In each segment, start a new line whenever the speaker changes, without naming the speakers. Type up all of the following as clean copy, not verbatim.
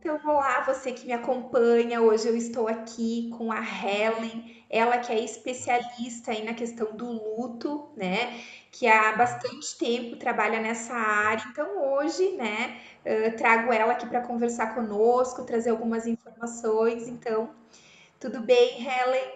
Então, olá, você que me acompanha. Hoje eu estou aqui com a Helen, ela que é especialista aí na questão do luto, né? Que há bastante tempo trabalha nessa área. Então, hoje, né, trago ela aqui para conversar conosco, trazer algumas informações. Então, tudo bem, Helen?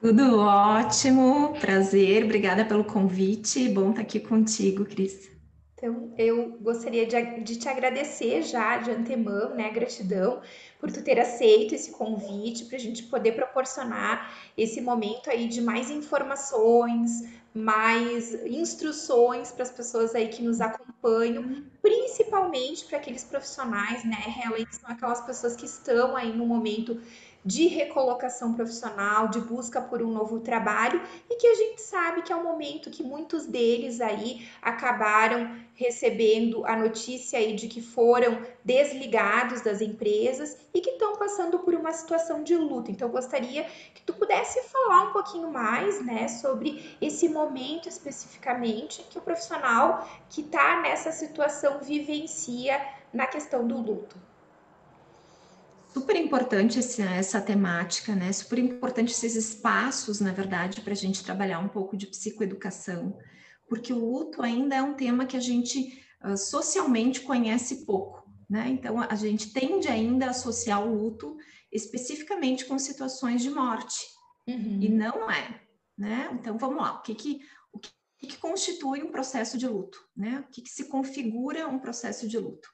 Tudo ótimo, prazer, obrigada pelo convite. Bom estar aqui contigo, Cris.
Então, eu gostaria de te agradecer já de antemão, né? Gratidão por tu ter aceito esse convite para a gente poder proporcionar esse momento aí de mais informações, mais instruções para as pessoas aí que nos acompanham, principalmente para aqueles profissionais, né? Realmente são aquelas pessoas que estão aí no momento de recolocação profissional, de busca por um novo trabalho e que a gente sabe que é um momento que muitos deles aí acabaram recebendo a notícia aí de que foram desligados das empresas e que estão passando por uma situação de luto. Então, eu gostaria que tu pudesse falar um pouquinho mais, né, sobre esse momento especificamente que o profissional que está nessa situação vivencia na questão do luto.
Super importante essa temática, né? Super importante esses espaços, na verdade, para a gente trabalhar um pouco de psicoeducação, porque o luto ainda é um tema que a gente socialmente conhece pouco, né? Então, a gente tende ainda a associar o luto especificamente com situações de morte, e
Uhum,
não é, né? Então, vamos lá, o que constitui um processo de luto, né? O que se configura um processo de luto?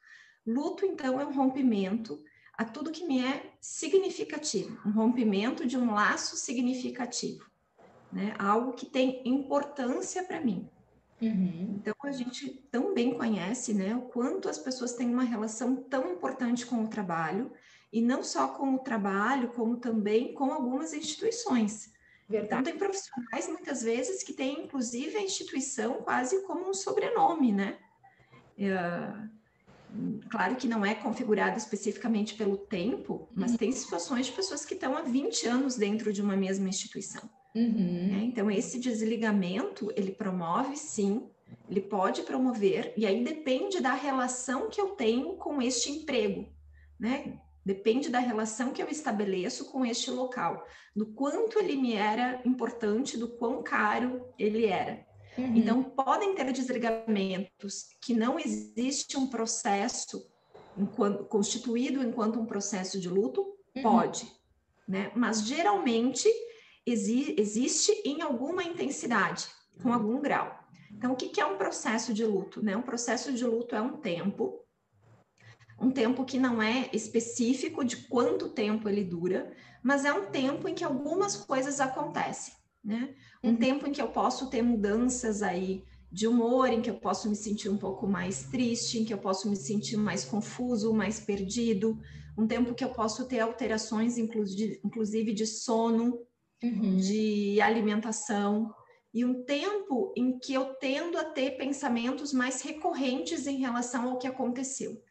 Luto, então, é um rompimento a tudo que me é significativo, um rompimento de um laço significativo, né? Algo que tem importância para mim.
uhum,
Então, a gente também conhece, né, o quanto as pessoas têm uma relação tão importante com o trabalho, e não só com o trabalho, como também com algumas instituições. Então,
verdade.
tem profissionais, muitas vezes, que têm, inclusive, a instituição quase como um sobrenome, né? Claro que não é configurado especificamente pelo tempo, mas tem situações de pessoas que estão há 20 anos dentro de uma mesma instituição, né?
Uhum,
Então, esse desligamento, ele promove, sim, ele pode promover, e aí depende da relação que eu tenho com este emprego, né? Depende da relação que eu estabeleço com este local, do quanto ele me era importante, do quão caro ele era.
uhum,
Então, podem ter desligamentos que não existe um processo constituído enquanto um processo de luto?
uhum,
Pode, né? Mas geralmente existe em alguma intensidade, com algum grau. Então, o que é um processo de luto? Né? Um processo de luto é um tempo que não é específico de quanto tempo ele dura, mas é um tempo em que algumas coisas acontecem, né? Um
uhum,
tempo em que eu posso ter mudanças aí de humor, em que eu posso me sentir um pouco mais triste, em que eu posso me sentir mais confuso, mais perdido, um tempo que eu posso ter alterações, inclusive de sono,
uhum,
de alimentação, e um tempo em que eu tendo a ter pensamentos mais recorrentes em relação ao que aconteceu.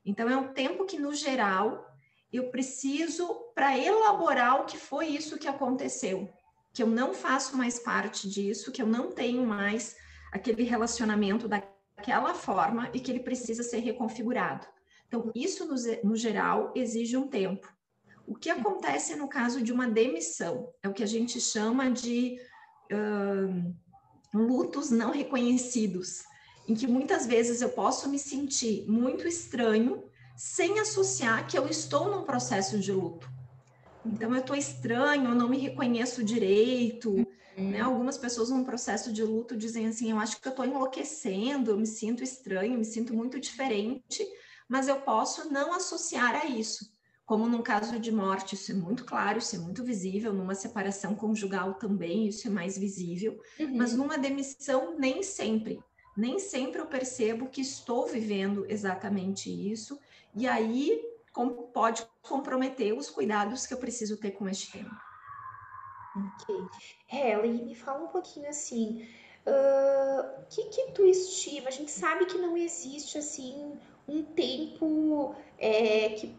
Então, é um tempo que, no geral, eu preciso para elaborar o que foi isso que aconteceu, que eu não faço mais parte disso, que eu não tenho mais aquele relacionamento daquela forma e que ele precisa ser reconfigurado. Então, isso, no geral, exige um tempo. O que acontece no caso de uma demissão? É o que a gente chama de lutos não reconhecidos, em que muitas vezes eu posso me sentir muito estranho sem associar que eu estou num processo de luto. Então, eu estou estranho, eu não me reconheço direito, né?
uhum.
Algumas pessoas num processo de luto dizem assim, eu acho que eu estou enlouquecendo, eu me sinto estranho, eu me sinto muito diferente, mas eu posso não associar a isso. Como num caso de morte, isso é muito claro, isso é muito visível, numa separação conjugal também, isso é mais visível, mas
Uhum.
numa demissão, nem sempre. Nem sempre eu percebo que estou vivendo exatamente isso, e aí pode comprometer os cuidados que eu preciso ter com este tema.
Ok. Ellie, me fala um pouquinho assim, o que que tu estima? A gente sabe que não existe assim um tempo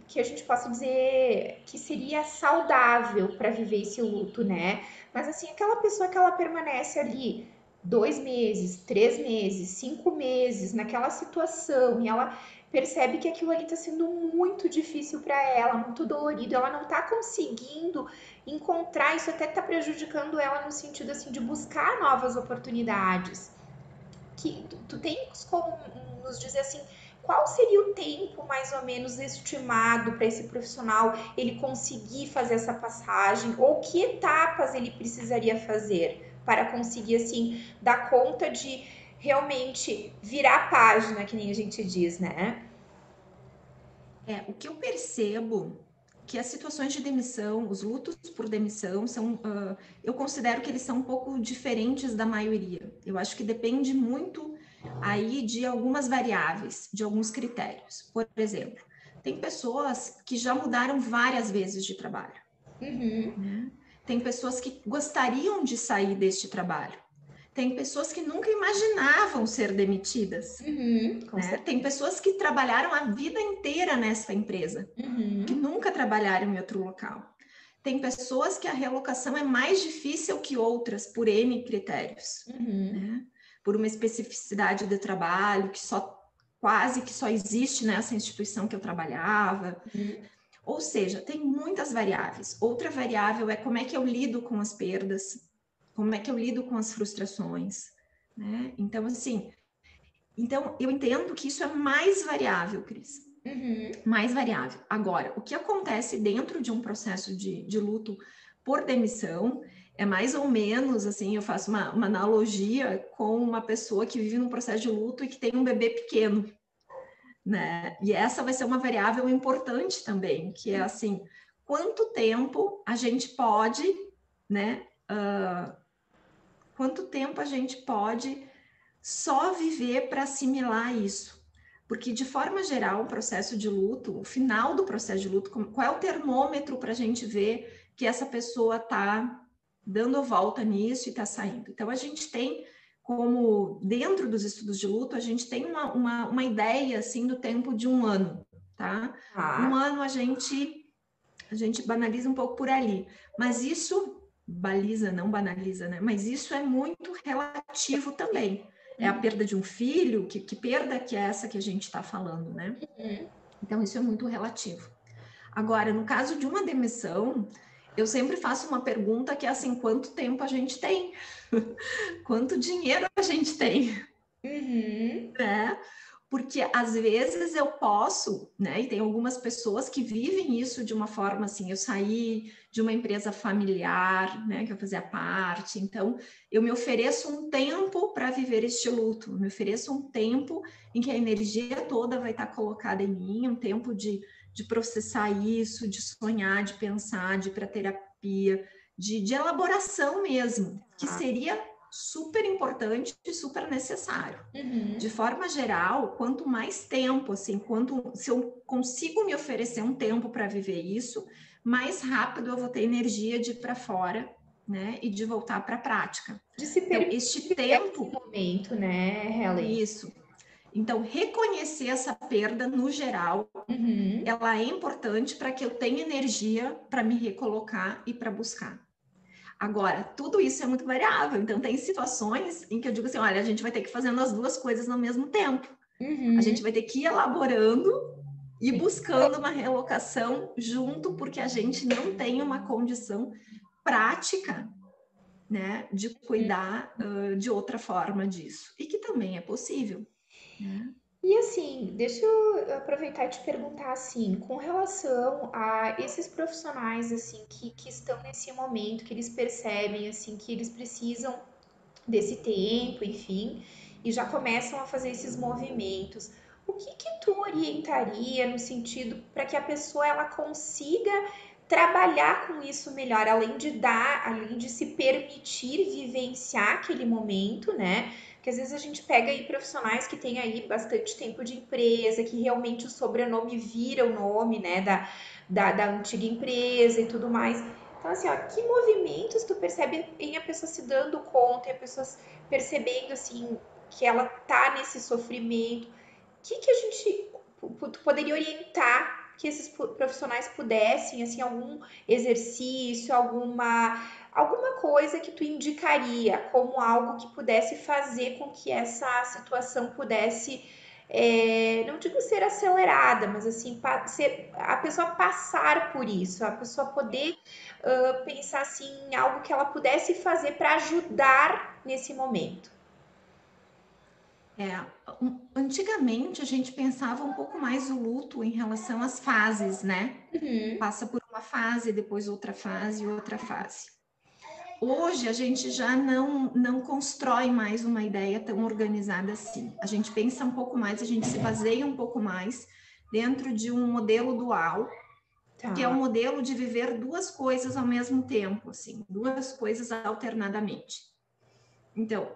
que a gente possa dizer que seria saudável para viver esse luto, né? Mas assim, aquela pessoa que ela permanece ali 2 meses, 3 meses, 5 meses naquela situação e ela percebe que aquilo ali está sendo muito difícil para ela, muito dolorido, ela não está conseguindo encontrar, isso até está prejudicando ela no sentido assim de buscar novas oportunidades. Que tu tens como nos dizer assim, qual seria o tempo mais ou menos estimado para esse profissional ele conseguir fazer essa passagem ou que etapas ele precisaria fazer para conseguir assim dar conta de realmente virar a página, que nem a gente diz, né?
O que eu percebo que as situações de demissão, os lutos por demissão, eu considero que eles são um pouco diferentes da maioria. Eu acho que depende muito aí de algumas variáveis, de alguns critérios. Por exemplo, tem pessoas que já mudaram várias vezes de trabalho.
Uhum.
Né? Tem pessoas que gostariam de sair deste trabalho. Tem pessoas que nunca imaginavam ser demitidas.
Uhum,
Né? Tem pessoas que trabalharam a vida inteira nessa empresa, que
uhum.
nunca trabalharam em outro local. Tem pessoas que a relocação é mais difícil que outras por N critérios,
Uhum.
né? Por uma especificidade de trabalho que quase que só existe nessa instituição que eu trabalhava.
Uhum.
Ou seja, tem muitas variáveis. Outra variável é como é que eu lido com as perdas, como é que eu lido com as frustrações, né? Então, assim, eu entendo que isso é mais variável, Cris.
Uhum.
Mais variável. Agora, o que acontece dentro de um processo de luto por demissão é mais ou menos assim, eu faço uma analogia com uma pessoa que vive num processo de luto e que tem um bebê pequeno, né? E essa vai ser uma variável importante também, que é assim, quanto tempo a gente pode, né? Quanto tempo a gente pode só viver para assimilar isso? Porque, de forma geral, o processo de luto, o final do processo de luto, qual é o termômetro para a gente ver que essa pessoa está dando a volta nisso e está saindo? Então, a gente tem como, dentro dos estudos de luto, a gente tem uma ideia, assim, do tempo de um ano, tá? Um
Tá.
ano a gente banaliza um pouco por ali, mas isso baliza, não banaliza, né? Mas isso é muito relativo também. É a
Uhum.
perda de um filho, que perda que é essa que a gente está falando, né?
Uhum.
Então, isso é muito relativo. Agora, no caso de uma demissão, eu sempre faço uma pergunta que é assim, quanto tempo a gente tem? Quanto dinheiro a gente tem?
Uhum.
Né? Porque às vezes eu posso, né? E tem algumas pessoas que vivem isso de uma forma assim, eu saí de uma empresa familiar, né? Que eu fazia parte, então eu me ofereço um tempo para viver este luto, eu me ofereço um tempo em que a energia toda vai estar colocada em mim, um tempo de processar isso, de sonhar, de pensar, de ir para terapia, de elaboração mesmo, que
Tá.
seria super importante e super necessário. De
Uhum.
forma geral, quanto mais tempo, assim, se eu consigo me oferecer um tempo para viver isso, mais rápido eu vou ter energia de ir para fora, né, e de voltar para a prática.
De se
Então,
permitir
este
viver esse
tempo,
momento, né, Helen?
isso. Então, reconhecer essa perda no geral,
Uhum.
ela é importante para que eu tenha energia para me recolocar e para buscar. Agora, tudo isso é muito variável, então tem situações em que eu digo assim, olha, a gente vai ter que ir fazendo as duas coisas no mesmo tempo. A
Uhum.
gente vai ter que ir elaborando e buscando uma relocação junto, porque a gente não tem uma condição prática, né, de cuidar de outra forma disso. E que também é possível, né?
E assim, deixa eu aproveitar e te perguntar assim, com relação a esses profissionais assim que estão nesse momento, que eles percebem assim que eles precisam desse tempo, enfim, e já começam a fazer esses movimentos. O que que tu orientaria no sentido para que a pessoa ela consiga trabalhar com isso melhor, além de dar, além de se permitir vivenciar aquele momento, né? Porque às vezes a gente pega aí profissionais que têm aí bastante tempo de empresa, que realmente o sobrenome vira o nome, né, da antiga empresa e tudo mais. Então, assim, ó, que movimentos tu percebe em a pessoa se dando conta, e a pessoa percebendo, assim, que ela tá nesse sofrimento? O que que a gente tu poderia orientar que esses profissionais pudessem, assim, algum exercício, alguma coisa que tu indicaria como algo que pudesse fazer com que essa situação pudesse não digo ser acelerada, mas assim, a pessoa passar por isso, a pessoa poder pensar assim em algo que ela pudesse fazer para ajudar nesse momento.
É, antigamente a gente pensava um pouco mais o luto em relação às fases, né?
Uhum,
Passa por uma fase, depois outra fase, outra fase. Hoje a gente já não constrói mais uma ideia tão organizada assim. A gente pensa um pouco mais, a gente se baseia um pouco mais dentro de um modelo dual, que é o
tá.
modelo de viver duas coisas ao mesmo tempo, assim, duas coisas alternadamente. Então,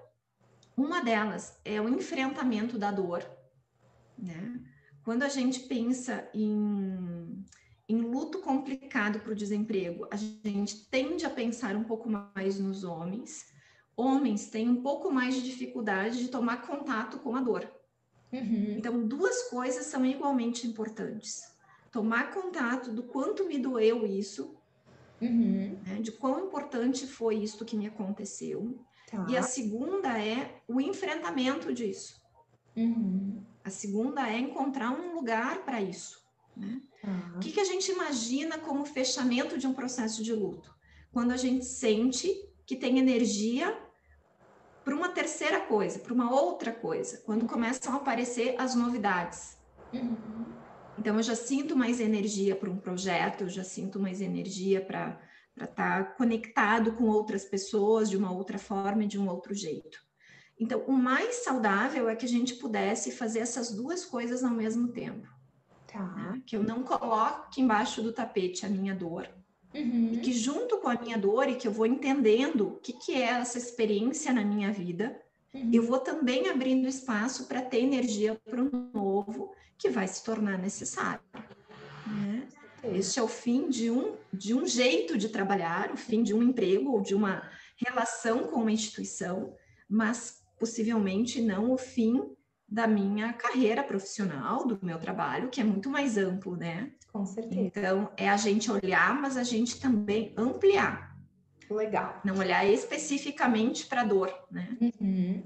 uma delas é o enfrentamento da dor, né? Quando a gente pensa em luto complicado para o desemprego, a gente tende a pensar um pouco mais nos homens. Homens têm um pouco mais de dificuldade de tomar contato com a dor.
Uhum,
Então, duas coisas são igualmente importantes. Tomar contato do quanto me doeu isso,
uhum,
né, de quão importante foi isso que me aconteceu. E a
tá.
segunda é o enfrentamento disso.
Uhum,
A segunda é encontrar um lugar para isso, né? O
tá.
que a gente imagina como fechamento de um processo de luto? Quando a gente sente que tem energia para uma terceira coisa, para uma outra coisa, quando começam a aparecer as novidades.
Uhum,
Então, eu já sinto mais energia para um projeto, eu já sinto mais energia para estar conectado com outras pessoas de uma outra forma e de um outro jeito. Então, o mais saudável é que a gente pudesse fazer essas duas coisas ao mesmo tempo,
tá.
né? Que eu não coloque embaixo do tapete a minha dor, e
Uhum,
que junto com a minha dor e que eu vou entendendo o que é essa experiência na minha vida, eu
uhum,
vou também abrindo espaço para ter energia para o novo que vai se tornar necessário, né?
certeza.
Este é o fim de um jeito de trabalhar, o fim de um emprego ou de uma relação com uma instituição, mas possivelmente não o fim da minha carreira profissional, do meu trabalho, que é muito mais amplo, né?
Com certeza.
Então, é a gente olhar, mas a gente também ampliar,
Legal.
não olhar especificamente para a dor, né?
Uhum.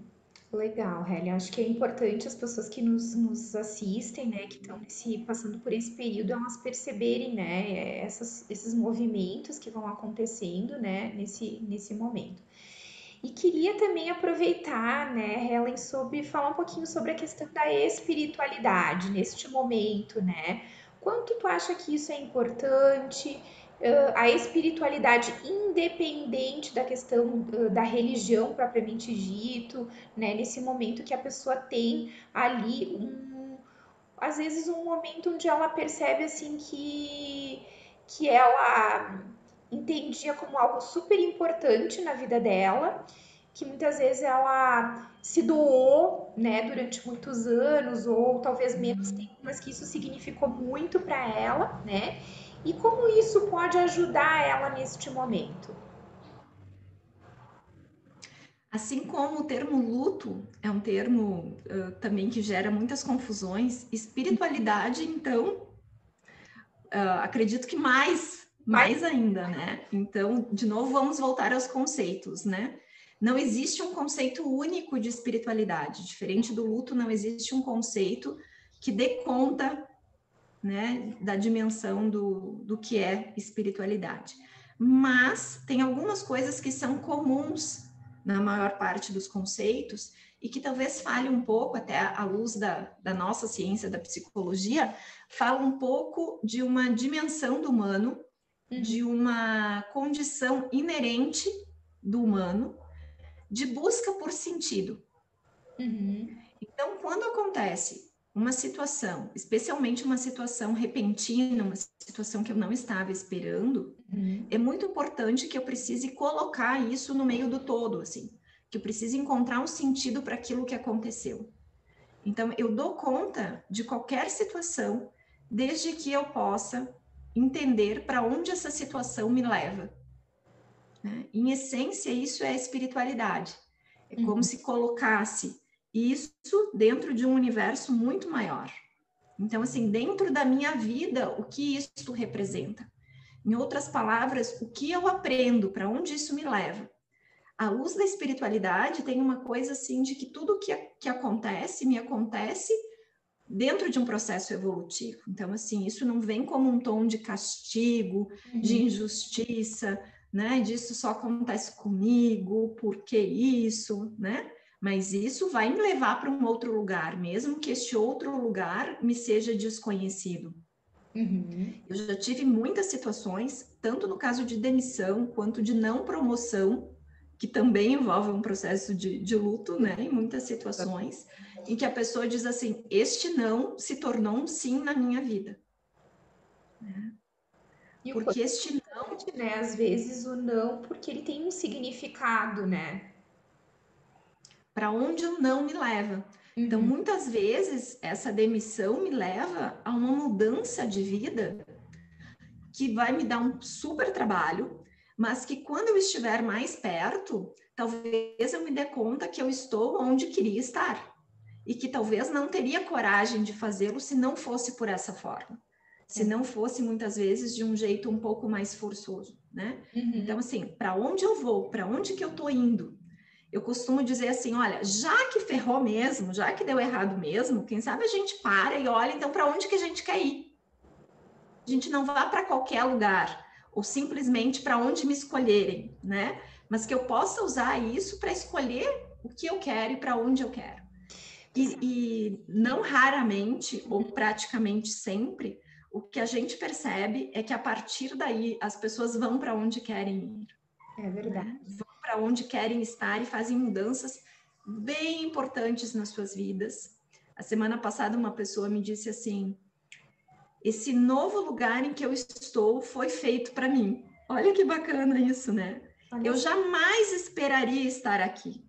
Legal, Helly. Acho que é importante as pessoas que nos assistem, né, que estão passando por esse período, elas perceberem, né, esses movimentos que vão acontecendo, né, nesse momento. E queria também aproveitar, né, Helen, sobre falar um pouquinho sobre a questão da espiritualidade neste momento, né? Quanto tu acha que isso é importante? A espiritualidade independente da questão da religião propriamente dito, né? Nesse momento que a pessoa tem ali às vezes um momento onde ela percebe assim que ela entendia como algo super importante na vida dela, que muitas vezes ela se doou, né, durante muitos anos ou talvez menos tempo, mas que isso significou muito para ela, né? E como isso pode ajudar ela neste momento?
Assim como o termo luto é um termo também que gera muitas confusões, espiritualidade, então, acredito que
Mas,
mais ainda, né? Então, de novo, vamos voltar aos conceitos, né? Não existe um conceito único de espiritualidade. Diferente do luto, não existe um conceito que dê conta, né, da dimensão do que é espiritualidade. Mas tem algumas coisas que são comuns na maior parte dos conceitos e que talvez fale um pouco, até à luz da nossa ciência da psicologia, fala um pouco de uma dimensão do humano,
uhum,
de uma condição inerente do humano de busca por sentido.
uhum,
Então, quando acontece uma situação, especialmente uma situação repentina, uma situação que eu não estava esperando,
uhum,
é muito importante que eu precise colocar isso no meio do todo, assim, que eu precise encontrar um sentido para aquilo que aconteceu. Então, eu dou conta de qualquer situação, desde que eu possa entender para onde essa situação me leva, né? Em essência, isso é espiritualidade. É como
uhum.
se colocasse isso dentro de um universo muito maior. Então, assim, dentro da minha vida, o que isso representa? Em outras palavras, o que eu aprendo, para onde isso me leva? A luz da espiritualidade tem uma coisa assim de que tudo que acontece, me acontece dentro de um processo evolutivo. Então, assim, isso não vem como um tom de castigo, de injustiça, né? Disso só acontece comigo, por que isso, né? Mas isso vai me levar para um outro lugar, mesmo que este outro lugar me seja desconhecido. Eu já tive muitas situações, tanto no caso de demissão quanto de não promoção, que também envolve um processo de luto, né? Em muitas situações, em que a pessoa diz assim: este não se tornou um sim na minha vida.
E o quanto
Porque
é
este não,
importante, né? Às vezes o não, porque ele tem um significado, né?
para onde o não me leva. Então,
Uhum.
muitas vezes, essa demissão me leva a uma mudança de vida que vai me dar um super trabalho, mas que quando eu estiver mais perto, talvez eu me dê conta que eu estou onde queria estar e que talvez não teria coragem de fazê-lo se não fosse por essa forma, se não fosse muitas vezes de um jeito um pouco mais forçoso, né? Então, assim, para onde eu vou? Para onde que eu estou indo? Eu costumo dizer assim, olha, já que ferrou mesmo, já que deu errado mesmo, quem sabe a gente para e olha, então, para onde que a gente quer ir? A gente não vá para qualquer lugar, ou simplesmente para onde me escolherem, né? Mas que eu possa usar isso para escolher o que eu quero e para onde eu quero. E não raramente, ou praticamente sempre, o que a gente percebe é que a partir daí as pessoas vão para onde querem ir.
É verdade.
Né? Vão para onde querem estar e fazem mudanças bem importantes nas suas vidas. A semana passada uma pessoa me disse assim: esse novo lugar em que eu estou foi feito para mim. Olha que bacana isso, né?
Olha
Eu
só,
jamais esperaria estar aqui.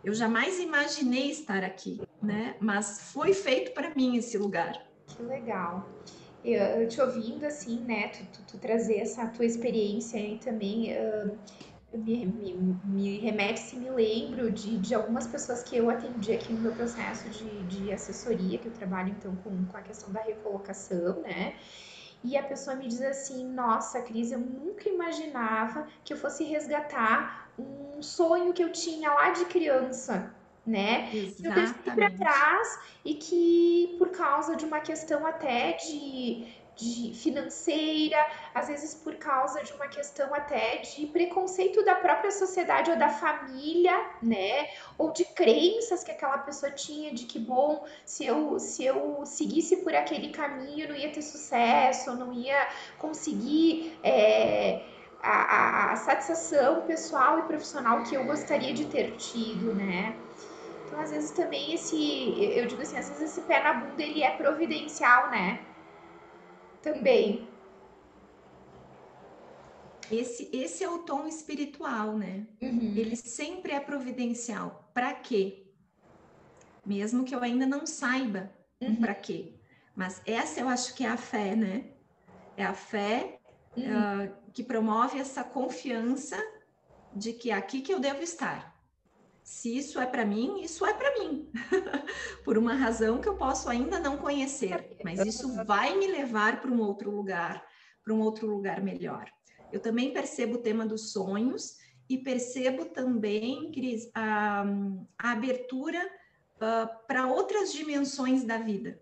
Eu jamais imaginei estar aqui, né? Mas foi feito para mim esse lugar.
que legal. Eu te ouvindo assim, né? Tu trazer essa tua experiência aí também. Me remete, se me lembro de algumas pessoas que eu atendi aqui no meu processo de assessoria, que eu trabalho então com a questão da recolocação, né? E a pessoa me diz assim: Nossa, Cris, eu nunca imaginava que eu fosse resgatar um sonho que eu tinha lá de criança, né? Que eu deixei para
Exatamente.
trás e que por causa de uma questão até de financeira, às vezes por causa de uma questão até de preconceito da própria sociedade ou da família, né? Ou de crenças que aquela pessoa tinha de que, bom, se eu seguisse por aquele caminho, eu não ia ter sucesso, eu não ia conseguir a satisfação pessoal e profissional que eu gostaria de ter tido, né? Então, às vezes também eu digo assim, às vezes esse pé na bunda ele é providencial, né? Também.
Esse é o tom espiritual, né? Ele sempre é providencial. Para quê? Mesmo que eu ainda não saiba um para quê. Mas essa eu acho que é a fé, né? É a fé que promove essa confiança de que é aqui que eu devo estar. Se isso é para mim, isso é para mim. Por uma razão que eu posso ainda não conhecer, mas isso vai me levar para um outro lugar, para um outro lugar melhor. Eu também percebo o tema dos sonhos e percebo também, Cris, a abertura para outras dimensões da vida,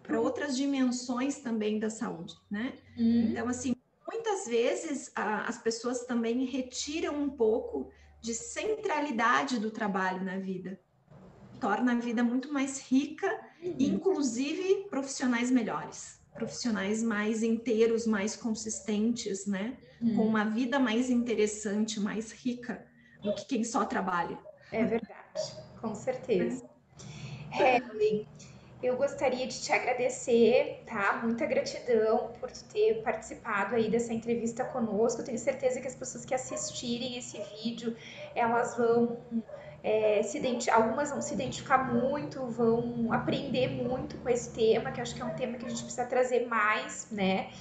para outras dimensões também da saúde, né? Então, assim, muitas vezes as pessoas também retiram um pouco de centralidade do trabalho na vida, torna a vida muito mais rica, inclusive profissionais melhores, profissionais mais inteiros, mais consistentes, né? Com uma vida mais interessante, mais rica do que quem só trabalha.
É verdade, com certeza. Helen, eu gostaria de te agradecer, tá? Muita gratidão por tu ter participado aí dessa entrevista conosco. Tenho certeza que as pessoas que assistirem esse vídeo, elas vão algumas vão se identificar muito, vão aprender muito com esse tema, que eu acho que é um tema que a gente precisa trazer mais, né?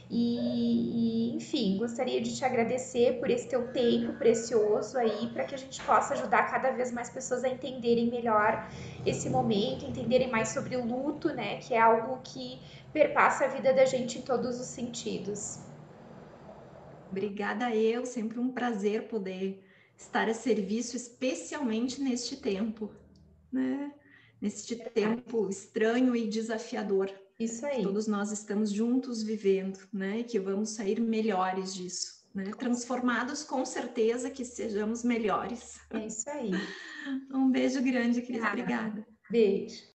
Enfim, gostaria de te agradecer por esse teu tempo precioso aí, para que a gente possa ajudar cada vez mais pessoas a entenderem melhor esse momento, entenderem mais sobre o luto, né? Que é algo que perpassa a vida da gente em todos os sentidos.
Obrigada eu, sempre um prazer poder estar a serviço, especialmente neste tempo, né? neste
Verdade.
tempo estranho e desafiador
Isso
que
aí.
todos nós estamos juntos vivendo, né? E que vamos sair melhores disso, né? Transformados, com certeza que sejamos melhores.
É isso aí.
Um beijo grande, Cris.
Tá.
Obrigada.
Beijo.